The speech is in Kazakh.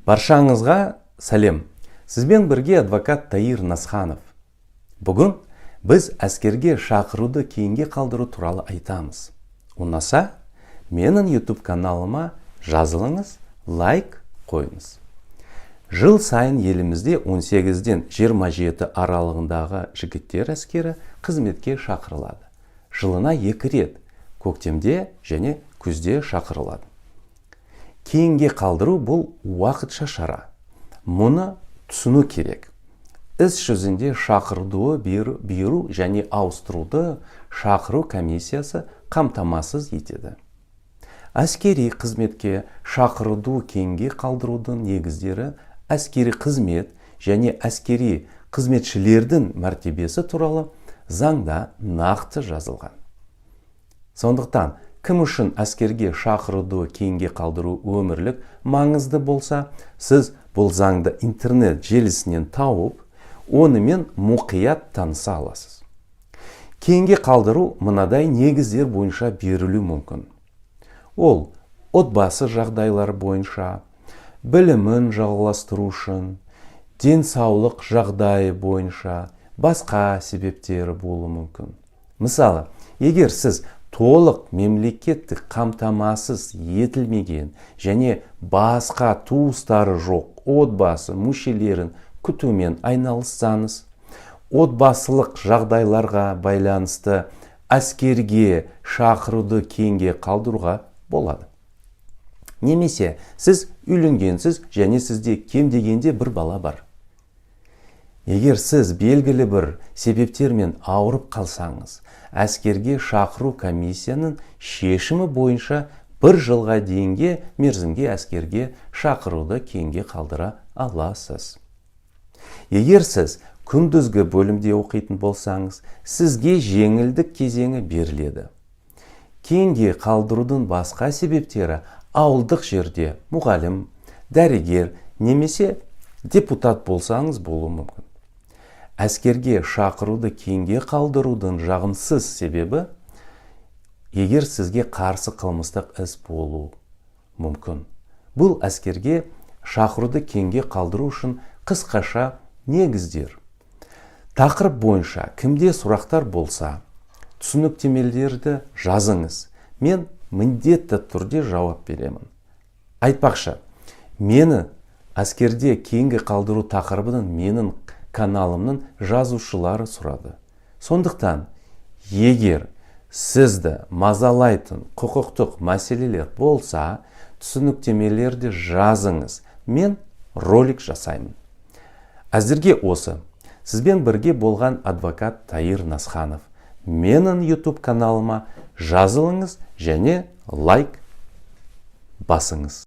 Баршаңызға сәлем. Сізбен бірге адвокат Таир Насханов. Бүгін біз әскерге шақыруды кейінге қалдыру туралы айтамыз. Ұнаса, менің YouTube каналыма жазылыңыз, лайк қойыңыз. Жыл сайын елімізде 18-ден 27 аралығындағы жігіттер әскері қызметке шақырылады. Жылына 2 рет, көктемде және күзде шақырылады. Кейінге қалдыру бұл уақытша шара. Мұны түсіну керек. Іс жүзінде шақыруды беру және ауыстыруды шақыру комиссиясы қамтамасыз етеді. Әскери қызметке шақыруды кейінге қалдырудың негіздері әскери қызмет және әскери қызметшілердің мәртебесі туралы заңда нақты жазылған. Сондықтан, кім үшін әскерге шақыруды кейінге қалдыру өмірлік маңызды болса, сіз бұл заңды интернет желісінен тауып, онымен мұқият таныса аласыз. Кейінге қалдыру мынадай негіздер бойынша берілу мүмкін. Ол отбасы жағдайлар бойынша, білімін жалғастыру үшін, денсаулық жағдайы бойынша, басқа себептері болуы мүмкін. Мысалы, егер сіз толық мемлекеттік қамтамасыз етілмеген және басқа туыстары жоқ отбасы мүшелерін күтумен айналыссаңыз, отбасылық жағдайларға байланысты әскерге шақыруды кейінге қалдыруға болады. Немесе сіз үйленгенсіз және сізде кем дегенде бір бала бар. Егер сіз белгілі бір себептермен ауырып қалсаңыз, әскерге шақыру комиссияның шешімі бойынша 1 жылға дейінге мерзімге әскерге шақыруды кейінге қалдыра аласыз. Егер сіз күндізгі бөлімде оқитын болсаңыз, сізге жеңілдік кезеңі беріледі. Кейінге қалдырудың басқа себептері ауылдық жерде мұғалім, дәрігер немесе депутат болсаңыз болуы мүмкін. Әскерге шақыруды кейінге қалдырудың жағымсыз себебі, егер сізге қарсы қылмыстық іс болуы мүмкін. Бұл әскерге шақыруды кейінге қалдыру үшін қысқаша негіздер. Тақырып бойынша кімде сұрақтар болса, түсініктемелерді жазыңыз. Мен міндетті түрде жауап беремін. Айтпақшы, мені әскерде кейінге қалдыру тақырыбының менің каналымның жазушылары сұрады. Сондықтан, егер сізді мазалайтын құқықтық мәселелер болса, түсініктемелерді жазыңыз. Мен ролик жасаймын. Әзірге осы. Сізбен бірге болған адвокат Таир Насханов. Менің YouTube каналыма жазылыңыз және лайк басыңыз.